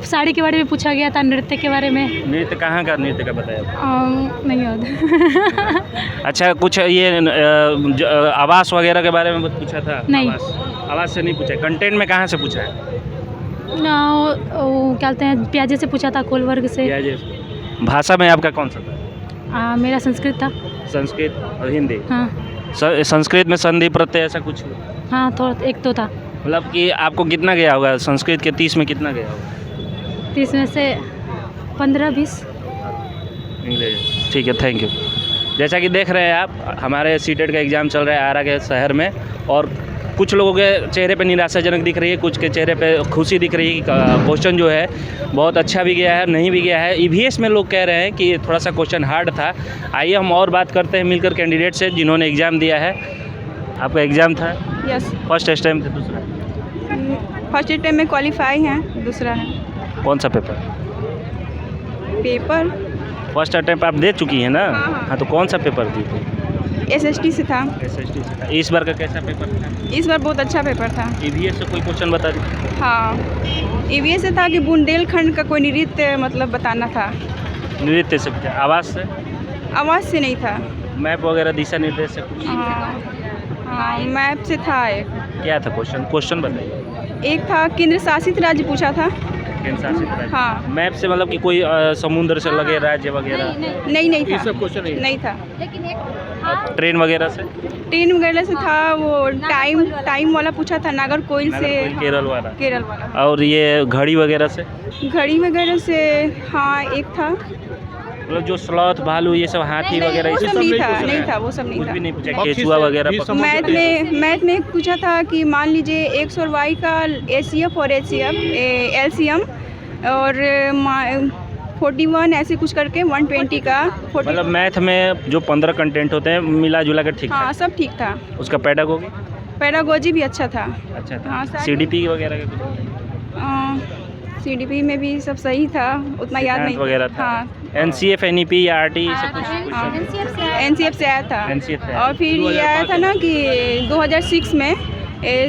साड़ी के बारे में पूछा गया था, नृत्य के बारे में। नृत्य कहाँ का नृत्य का बताया? नहीं याद। अच्छा, कुछ ये आवास वगैरह के बारे में पूछा था? नहीं। आवास से नहीं पूछा, कंटेंट में कहाँ से पूछा है? क्या कहते हैं, प्याजे से पूछा था, कोल वर्ग से। भाषा में आपका कौन सा था? मेरा संस्कृत था। संस्कृत और हिंदी? हाँ। संस्कृत में संधि प्रत्यय ऐसा कुछ? हाँ, थोड़ा एक तो था। मतलब कि आपको कितना गया होगा संस्कृत के 30 में कितना गया होगा? 30 में से 15-20। इंग्लिश, ठीक है, थैंक यू। जैसा कि देख रहे हैं आप, हमारे सीटेट का एग्ज़ाम चल रहा है आरा के शहर में, और कुछ लोगों के चेहरे पे निराशाजनक दिख रही है, कुछ के चेहरे पे खुशी दिख रही है कि क्वेश्चन जो है बहुत अच्छा भी गया है, नहीं भी गया है। ईवीएस में लोग कह रहे हैं कि थोड़ा सा क्वेश्चन हार्ड था। आइए हम और बात करते हैं मिलकर कैंडिडेट से जिन्होंने एग्ज़ाम दिया है। आपका एग्ज़ाम था? यस। फर्स्ट अटेम्प्ट थे? दूसरा? फर्स्ट अटेम्प्ट में क्वालिफाई हैं, दूसरा है। कौन सा पेपर? फर्स्ट अटेम्प्ट आप दे चुकी हैं ना? हाँ, तो कौन सा पेपर दी थी? एसएसटी से था। एसएसटी से था। इस बार का कैसा पेपर था? इस बार बहुत अच्छा पेपर था। ईवीएस से कोई क्वेश्चन बता दीजिए। हाँ, ईवीएस से था कि बुंदेलखंड का कोई नृत्य मतलब बताना था। नृत्य से पूछा? आवाज़ से? आवाज़ से नहीं था। मैप वगैरह दिशा निर्देश से कुछ? हाँ, मैप से था। एक क्या था क्वेश्चन बताइए। एक था केंद्र शासित राज्य पूछा था। केंद्र शासित राज्य? हाँ। मैप से मतलब कि कोई समुद्र से लगे राज्य वगैरह? नहीं था। ये सब क्वेश्चन नहीं था। ट्रेन वगैरह से? ट्रेन वगैरह से था। वो टाइम वाला पूछा था, नागरकोइल से। केरल वाला? केरल वाला। और ये घड़ी वगैरह से? घड़ी वगैरह से हाँ एक था। मतलब जो स्लॉथ, भालू, ये सब हाथी वगैरह वो ये सब नहीं था। वो सब नहीं कुछ था। भी नहीं पूछा? केचुआ वगैरह? मैथ में पूछा था कि मान लीजिए एक्स और वाई का एचसीएफ और एलसीएम और 41 ऐसे कुछ करके 120 का 40। मतलब मैथ में जो 15 कंटेंट होते हैं मिला जुला कर ठीक? हाँ, सब ठीक था। उसका पेडागोजी भी अच्छा था। अच्छा था। हाँ, सीडीपी वगैरह का कुछ? सीडीपी में भी सब सही था, उतना याद नहीं वगैरह था। हाँ। एनसीएफ, एनईपी या आरटी सब कुछ? एनसीएफ से आया था। और फिर ये आया था ना कि 2006 में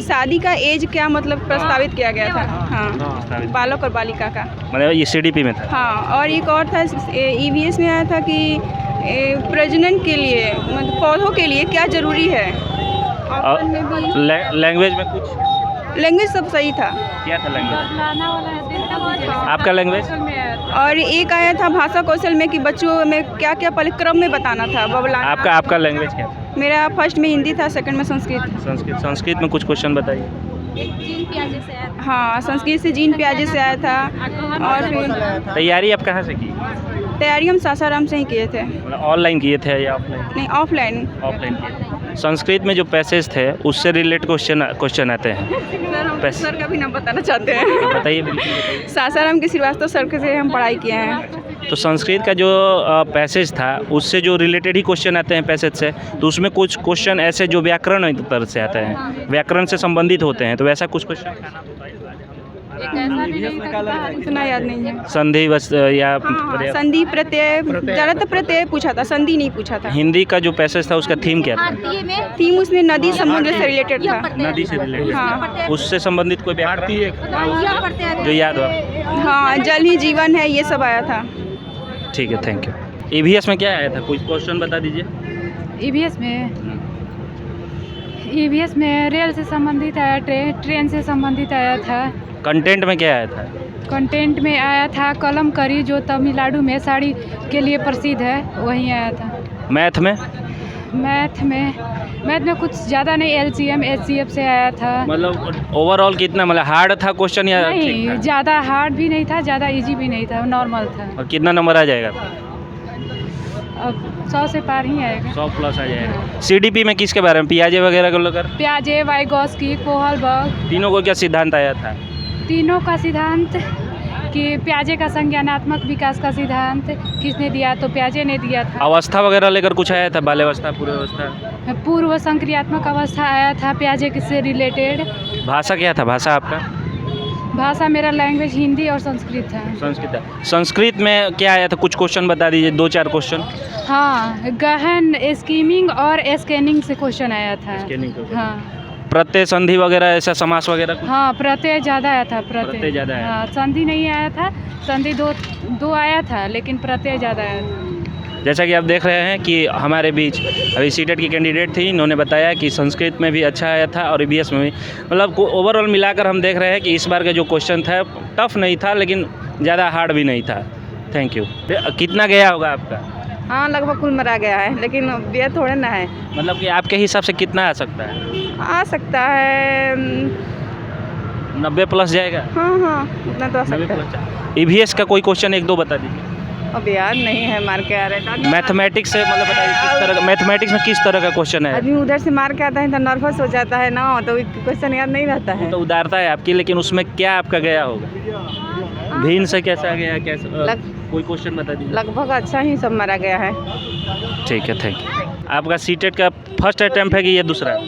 शादी का एज क्या मतलब प्रस्तावित किया गया था। हाँ, बालक और बालिका का। मतलब ये सीडीपी में था? हाँ, और एक और था ईवीएस में आया था कि प्रजनन के लिए मतलब पौधों के लिए क्या ज़रूरी है। लैंग्वेज में कुछ? लैंग्वेज सब सही था। क्या था लैंग्वेज? आपका लैंग्वेज? और एक आया था भाषा कौशल में कि बच्चों में क्या क्या पहले क्रम में बताना था, बबलाना। आपका लैंग्वेज क्या था? मेरा फर्स्ट में हिंदी था, सेकंड में संस्कृत। संस्कृत में कुछ क्वेश्चन बताइए। जीन प्याजे से आया था। हाँ, संस्कृत से जीन प्याजे से आया था। और फिर तैयारी आप कहाँ से की? तैयारी हम सासाराम से ही किए थे। मतलब ऑनलाइन किए थे या ऑफलाइन? नहीं, ऑफलाइन। ऑफलाइन किए। संस्कृत में जो पैसेज थे उससे रिलेटेड क्वेश्चन आते हैं। सर का भी नाम बताना चाहते हैं? बताइए, बिल्कुल बताइए। सासाराम के श्रीवास्तव सर से हम पढ़ाई किए हैं। तो संस्कृत का जो पैसेज था उससे जो रिलेटेड ही क्वेश्चन आते हैं पैसेज से, तो उसमें कुछ क्वेश्चन ऐसे जो व्याकरण तरह से आते हैं, व्याकरण से संबंधित होते हैं, तो वैसा कुछ क्वेश्चन? इतना याद नहीं है। संधि या संधि प्रत्यय, ज़्यादातर प्रत्यय पूछा था, संधि नहीं पूछा था। हिंदी का जो पैसेज था उसका थीम क्या था? थीम उसमें नदी समुद्र से रिलेटेड था। नदी से रिलेटेड? हाँ। उससे संबंधित कोई व्याकरण जो याद हो? हाँ, जल ही जीवन है, ये सब आया था। ठीक है, थैंक यू। ईवीएस में क्या आया था, कुछ क्वेश्चन बता दीजिए। ईवीएस में रेल से संबंधित आया, ट्रेन से संबंधित आया था। कंटेंट में क्या आया था? कंटेंट में आया था कलमकरी, जो तमिलनाडु में साड़ी के लिए प्रसिद्ध है, वहीं आया था। मैथ में कुछ ज़्यादा नहीं, एलसीएम एचसीएफ से आया था। मतलब ओवरऑल कितना, मतलब हार्ड था क्वेश्चन या नहीं, ज़्यादा हार्ड भी नहीं था, ज़्यादा इजी भी नहीं था, नॉर्मल था। और कितना नंबर आ जाएगा? अब 100 से पार ही आएगा। 100 प्लस आ जाएगा। सीडीपी में किसके बारे में, पियाजे वगैरह को लेकर? प्याजे, वाइगॉस्की, कोहलबर्ग, तीनों को क्या सिद्धांत आया था? तीनों का सिद्धांत कि प्याजे का संज्ञानात्मक विकास का सिद्धांत किसने दिया, तो प्याजे ने दिया था। अवस्था वगैरह लेकर कुछ आया था? बाल्यावस्था, पूर्व संक्रियात्मक अवस्था आया था प्याजे से रिलेटेड। भाषा क्या था? भाषा आपका? भाषा मेरा लैंग्वेज हिंदी और संस्कृत था। संस्कृत में क्या आया था, कुछ क्वेश्चन बता दीजिए, 2-4 क्वेश्चन। हाँ, गहन स्कीमिंग और स्कैनिंग से क्वेश्चन आया था। स्कैनिंग? हाँ। प्रत्यय संधि वगैरह ऐसा समास वगैरह कुछ? हाँ, प्रत्यय ज़्यादा आया था। प्रत्यय ज़्यादा आया। हाँ, संधि नहीं आया था। संधि दो आया था, लेकिन प्रत्यय ज़्यादा आया था। जैसा कि आप देख रहे हैं कि हमारे बीच अभी सीटेट की कैंडिडेट थी, इन्होंने बताया कि संस्कृत में भी अच्छा आया था और ईवीएस में भी, मतलब ओवरऑल मिलाकर हम देख रहे हैं कि इस बार का जो क्वेश्चन था टफ नहीं था, लेकिन ज़्यादा हार्ड भी नहीं था। Thank you. कितना गया होगा आपका? हाँ, लगभग कुल मिला गया है, लेकिन ये थोड़े ना है। मतलब कि आपके हिसाब से कितना आ सकता है? आ सकता है 90 प्लस जाएगा? हाँ, उतना तो आ 90 सकता है। प्लस। ईवीएस का कोई क्वेश्चन एक दो बता दीजिए। अब याद नहीं है, मार के आ रहे हैं। मैथमेटिक्स से मतलब बताइए किस तरह का, मैथमेटिक्स में किस तरह का क्वेश्चन है? आदमी उधर से मार के आता है तो नर्वस हो जाता है ना, तो क्वेश्चन याद नहीं रहता है। तो उदारता है आपकी, लेकिन उसमें क्या आपका गया होगा? भीन से कैसा गया, कैसा कोई क्वेश्चन बता दीजिए। लगभग अच्छा ही सब मारा गया है। ठीक है, थैंक यू। आपका सीटेट का फर्स्ट अटैम्प्ट है कि ये दूसरा है?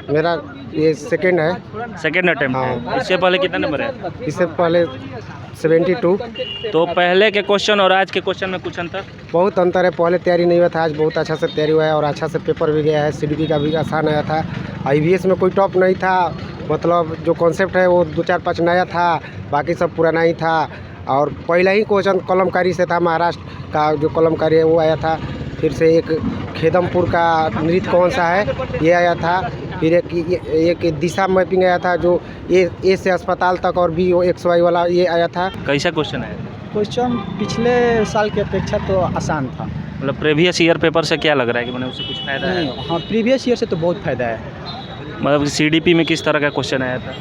मेरा ये सेकंड है। सेकंड अटैम्प्ट है। हाँ। इससे पहले कितना नंबर है? इससे पहले 72। तो पहले के क्वेश्चन और आज के क्वेश्चन में कुछ अंतर? बहुत अंतर है। पहले तैयारी नहीं हुआ था, आज बहुत अच्छा से तैयारी हुआ है और अच्छा से पेपर भी गया है। सीडीपी का भी आसान आया था। ईवीएस में कोई टॉप नहीं था, मतलब जो कॉन्सेप्ट है वो 2-4-5 नया था, बाकी सब पुराना ही था। और पहला ही क्वेश्चन कलमकारी से था, महाराष्ट्र का जो कलमकारी है वो आया था। फिर से एक खेदमपुर का नृत्य कौन सा है ये आया था। फिर एक दिशा मैपिंग आया था, जो ए से अस्पताल तक, और बी XY वाला ये आया था। कैसा क्वेश्चन है? क्वेश्चन पिछले साल की अपेक्षा तो आसान था। मतलब प्रीवियस ईयर पेपर से क्या लग रहा है कि मैंने उससे कुछ फायदा है? हाँ, प्रीवियस ईयर से तो बहुत फ़ायदा है। मतलब सीडीपी में किस तरह का क्वेश्चन आया था?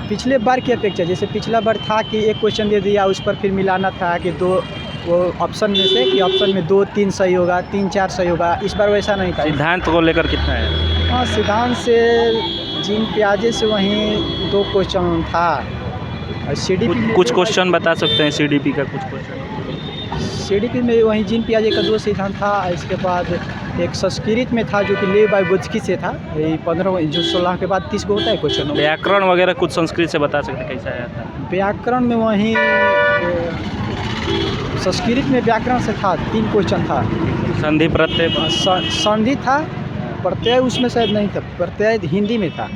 पिछले बार की अपेक्षा, जैसे पिछला बार था कि एक क्वेश्चन दे दिया, उस पर फिर मिलाना था कि दो वो ऑप्शन में से कि ऑप्शन में 2-3 सही होगा, 3-4 सही होगा। इस बार वैसा नहीं था। सिद्धांत को लेकर कितना है? हाँ, सिद्धांत से जिन प्याजे से वहीं 2 क्वेश्चन था। और सीडीपी कुछ क्वेश्चन बता सकते हैं सीडीपी का? कुछ क्वेश्चन सीडीपी में वहीं जिन प्याजे का 2 सिद्धांत था। इसके बाद एक संस्कृत में था जो कि ले बाइगोत्स्की से था। ये 15 जो 16 के बाद 30 को होता है क्वेश्चन। व्याकरण वगैरह कुछ संस्कृत से बता सकते हैं कैसा आया था? व्याकरण में वहीं संस्कृत में व्याकरण से था, 3 क्वेश्चन था। संधि प्रत्यय संधि था, प्रत्यय उसमें शायद नहीं था। प्रत्यय हिंदी में था।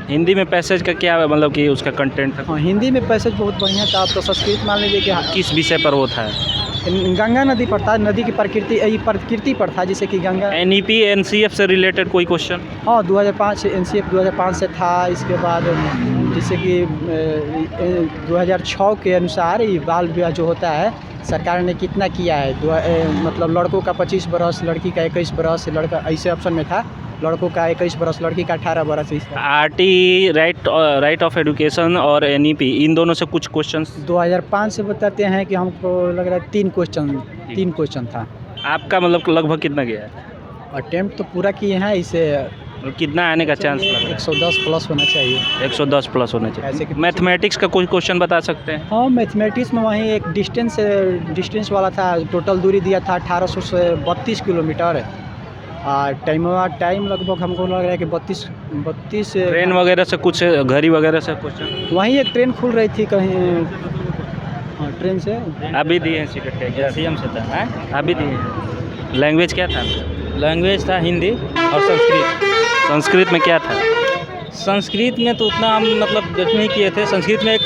हिंदी में पैसेज का क्या मतलब कि उसका कंटेंट था? हाँ, हिंदी में पैसेज बहुत बढ़िया था। तो संस्कृत मान लीजिए कि किस विषय पर वो था? गंगा नदी पर था, नदी की प्रकृति पर था, जैसे कि गंगा। NEP NCF से रिलेटेड कोई क्वेश्चन? हाँ, 2005 NCF 2005 से था। इसके बाद जैसे कि 2006 के अनुसार ये बाल विवाह जो होता है, सरकार ने कितना किया है। मतलब लड़कों का 25 बरस, लड़की का 21 बरस, लड़का ऐसे ऑप्शन में था। लड़कों का 21 बरस, लड़की का 18 बरस। RT राइट ऑफ एजुकेशन और NEP, इन दोनों से कुछ क्वेश्चंस 2005 से बताते हैं कि हमको लग रहा है 3 क्वेश्चन था। आपका मतलब लगभग कितना गया है? अटेम्प्ट तो पूरा किए हैं। इसे मतलब कितना आने का चांस लग रहा है? 110 प्लस होना चाहिए। 110 प्लस होना ऐसे चाहिए। कि- मैथमेटिक्स का कोई क्वेश्चन बता सकते हैं? हाँ, मैथमेटिक्स में वहीं एक डिस्टेंस वाला था। टोटल दूरी दिया था 1800 से 32 किलोमीटर। टाइम लगभग हमको लग रहा है कि 32 ट्रेन वगैरह से कुछ, घड़ी वगैरह से क्वेश्चन? वहीं एक ट्रेन खुल रही थी कहीं। हाँ, ट्रेन से अभी दिए हैं सीटेट का? CM से था? अभी दिए हैं। लैंग्वेज क्या था? लैंग्वेज था हिंदी और संस्कृत। संस्कृत में क्या था? संस्कृत में तो उतना हम मतलब जज नहीं किए थे। संस्कृत में एक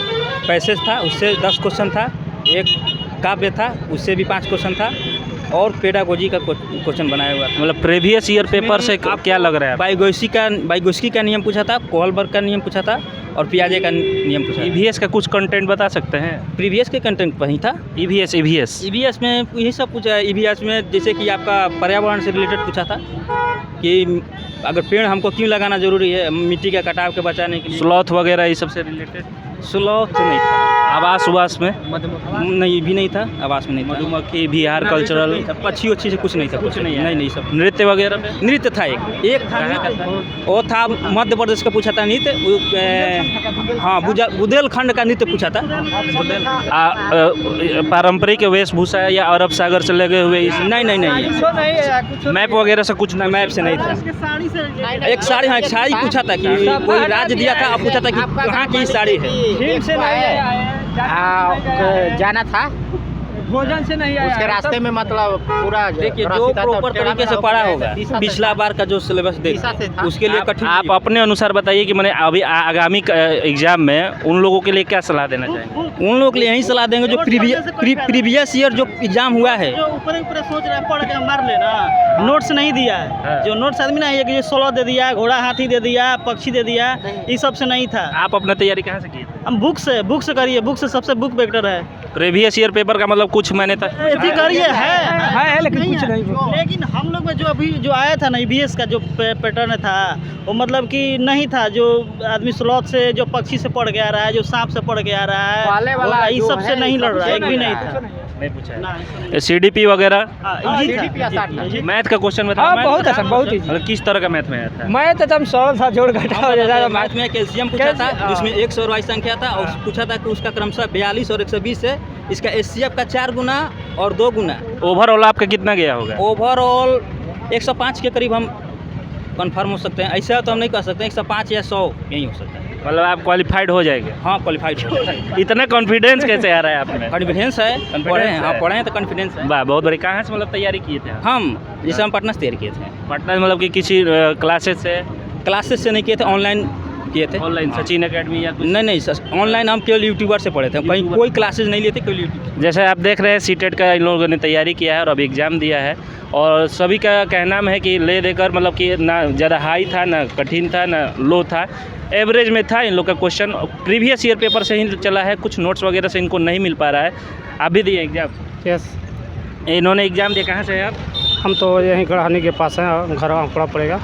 पैसेज था, उससे 10 क्वेश्चन था। एक काव्य था, उससे भी 5 क्वेश्चन था। और पेडागोजी का क्वेश्चन बनाया हुआ था। मतलब प्रीवियस ईयर पेपर से क्या लग रहा है? बाइगोस्की का नियम पूछा था, कोहलबर्ग का नियम पूछा था और पियाजे का नियम पूछा था। EVS का कुछ कंटेंट बता सकते हैं? प्रीवियस के कंटेंट वही था। EVS में यही सब पूछा है। EVS में जैसे कि आपका पर्यावरण से रिलेटेड पूछा था कि अगर पेड़ हमको क्यों लगाना ज़रूरी है, मिट्टी के कटाव के बचाने के लिए। स्लॉथ वगैरह ये सब से रिलेटेड? स्लॉथ नहीं था। आवास में? नहीं, भी नहीं था। आवास में नहीं था। मधुमक्खी, बिहार कल्चरल, पक्षी अच्छी से कुछ नहीं था। कुछ नहीं सब। नृत्य वगैरह पे? नृत्य था। एक था वो था मध्य प्रदेश का पूछा था नृत्य। हाँ, बुंदेलखंड का नृत्य पूछा था। पारंपरिक वेशभूषा या अरब सागर से लगे हुए? नहीं। मैप वगैरह से कुछ? मैप से नहीं था। एक साड़ी, हाँ, एक साड़ी पूछा था कि कोई राज्य दिया था, अब पूछा था कि कहाँ की साड़ी है। जाना था भोजन से नहीं आया उसके रास्ते में मतलब पूरा देखिए जो प्रॉपर तरीके से पढ़ा होगा पिछला बार का जो सिलेबस उसके लिए कठिन आप अपने अनुसार बताइए कि मैंने अभी आगामी एग्जाम में उन लोगों के लिए क्या सलाह देना चाहेंगे? उन लोगों के लिए यही सलाह देंगे जो प्रीवियस ईयर जो एग्जाम हुआ है जो ऊपर ऊपर सोच रहा है पढ़ के मार लेना, नोट्स नहीं दिया है। जो नोट्स आदमी ना एक 16 दे दिया, घोड़ा हाथी दे दिया, पक्षी दे दिया, ये सब से नहीं था। आप अपना तैयारी कहाँ से किए थे? हम बुक से करिए, बुक से सबसे बुक बेटर है। प्रीवियस ईयर पेपर का मतलब कुछ मैंने ऐसी करिए है लेकिन कुछ नहीं लेकिन हम लोग में जो अभी जो आया था ना EVS का जो पैटर्न था वो मतलब कि नहीं था। जो आदमी स्लॉथ से जो पक्षी से पढ़ के आ रहा है, जो सांप से पढ़ के आ रहा है, ये सब से नहीं लड़ रहा है, एक भी नहीं था। नहीं पूछा CDP वगैरह मैथ का क्वेश्चन बताओ। हाँ, बहुत आसान, बहुत इजी। मतलब किस तरह का मैथ में आया था? मैं तो एकदम सरल था, जोड़ घटाव हो जाता मैथ में कैल्शियम पूछा था जिसमें 100 संख्या था और पूछा था कि उसका क्रमशः 42 और 120 है। इसका HCF का 4 गुना और 2 गुना। ओवरऑल आपका कितना गया होगा? ओवरऑल 105 के करीब हम कंफर्म हो सकते हैं। ऐसा तो हम नहीं कह सकते, 105 या 100 यही हो सकता है। मतलब आप क्वालिफाइड हो जाएंगे? हाँ क्वालिफाइड हो। इतना कॉन्फिडेंस कैसे आ रहा है आप में? कॉन्फिडेंस है, पढ़े हैं। हाँ पढ़े हैं तो कॉन्फिडेंस है। वाह, बहुत बड़ी। कहाँ से मतलब तैयारी किए थे आप? हम जैसे हम पटना से तैयारी किए थे। पटना मतलब कि किसी क्लासेस से नहीं किए थे, ऑनलाइन किए थे। ऑनलाइन सचिन अकेडमी या कुछ? नहीं सर, ऑनलाइन हम केवल यूट्यूबर से पढ़े थे, कहीं कोई क्लासेस नहीं लिए थे, केवल यूट्यूब। जैसे आप देख रहे हैं सीटेट का इन लोगों ने तैयारी किया है और अभी एग्ज़ाम दिया है और सभी का कहना है कि ले देकर मतलब कि ना ज़्यादा हाई था, ना कठिन था, ना लो था, एवरेज में था इन लोग का क्वेश्चन। प्रीवियस ईयर पेपर से ही चला है, कुछ नोट्स वगैरह से इनको नहीं मिल पा रहा है। आप भी दिए एग्ज़ाम? यस, इन्होंने एग्ज़ाम दिया। कहाँ से है आप? हम तो यहीं गढ़ानी के पास हैं, घर आंकड़ा पड़ेगा।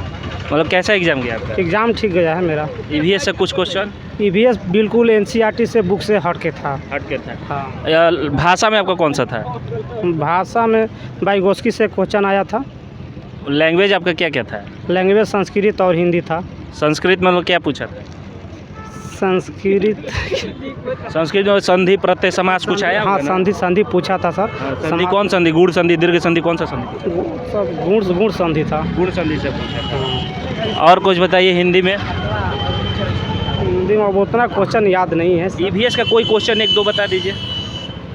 मतलब कैसा एग्ज़ाम गया आपका? एग्ज़ाम ठीक गया है मेरा। EVS से कुछ क्वेश्चन? EVS बिल्कुल NCERT से बुक से हट के था। हट के था। हाँ। भाषा में आपका कौन सा था? भाषा में वाइगोस्की से क्वेश्चन आया था। लैंग्वेज आपका क्या क्या था? लैंग्वेज संस्कृत और हिंदी था। संस्कृत में मतलब क्या पूछा था? संस्कृत में संधि प्रत्यय समास कुछ आया? हाँ, संधि पूछा था सर। संधि कौन संधि? गुण संधि, दीर्घ संधि, कौन सा संधि? सब गुण संधि था। गुण संधि से पूछा था। और कुछ बताइए हिंदी में। हिंदी में अब उतना क्वेश्चन याद नहीं है। EVS का कोई क्वेश्चन एक दो बता दीजिए।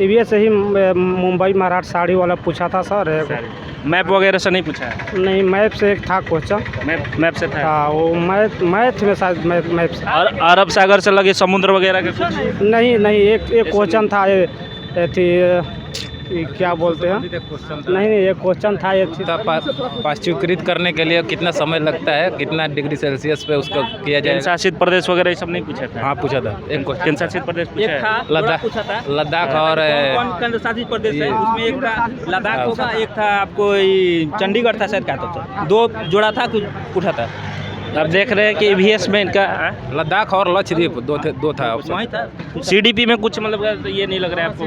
EVS से ही मुंबई मराठ साड़ी वाला पूछा था सर। मैप वगैरह से नहीं पूछा है? नहीं, मैप से एक था क्वेश्चन। मैप से था? हाँ, वो मैथ में शायद मैप से। और अरब सागर से लगे समुद्र वगैरह का कुछ? नहीं, एक क्वेश्चन था ये क्या बोलते हैं? नहीं, ये क्वेश्चन था ये पाश्चुकृत करने के लिए कितना समय लगता है, कितना डिग्री सेल्सियस पे उसको किया जाए? केंद्र शासित प्रदेश वगैरह ये सब नहीं पूछा था? हाँ पूछा था, एक क्वेश्चन। केंद्र शासित प्रदेश पूछा है? लद्दाख और केंद्र शासित प्रदेश है, उसमें एक था लद्दाख होगा, एक था आपको चंडीगढ़ था शायद, क्या था, 2 जोड़ा था, कुछ पूछा था। आप देख रहे हैं कि EVS में इनका लद्दाख और लक्षद्वीप दो था वहीं था। CDP में कुछ मतलब ये नहीं लग रहा है आपको?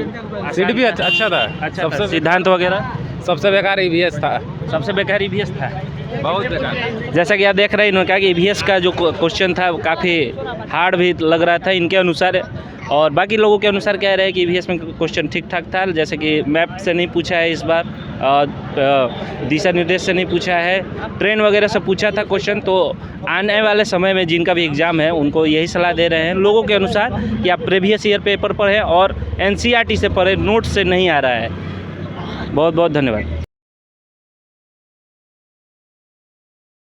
CDP अच्छा था। सबसे सिद्धांत वगैरह सबसे बेकार EVS था। सबसे बेकार EVS था, बहुत बेकार। जैसा कि आप देख रहे हैं इन्होंने कहा कि EVS का जो क्वेश्चन था वो काफ़ी हार्ड भी लग रहा था इनके अनुसार, और बाकी लोगों के अनुसार कह रहे हैं कि EVS में क्वेश्चन ठीक ठाक था। जैसे कि मैप से नहीं पूछा है इस बार, दिशा निर्देश से नहीं पूछा है, ट्रेन वगैरह से पूछा था क्वेश्चन। तो आने वाले समय में जिनका भी एग्ज़ाम है उनको यही सलाह दे रहे हैं लोगों के अनुसार कि आप प्रीवियस ईयर पेपर पढ़ें और NCERT से पढ़ें, नोट से नहीं आ रहा है। बहुत बहुत धन्यवाद।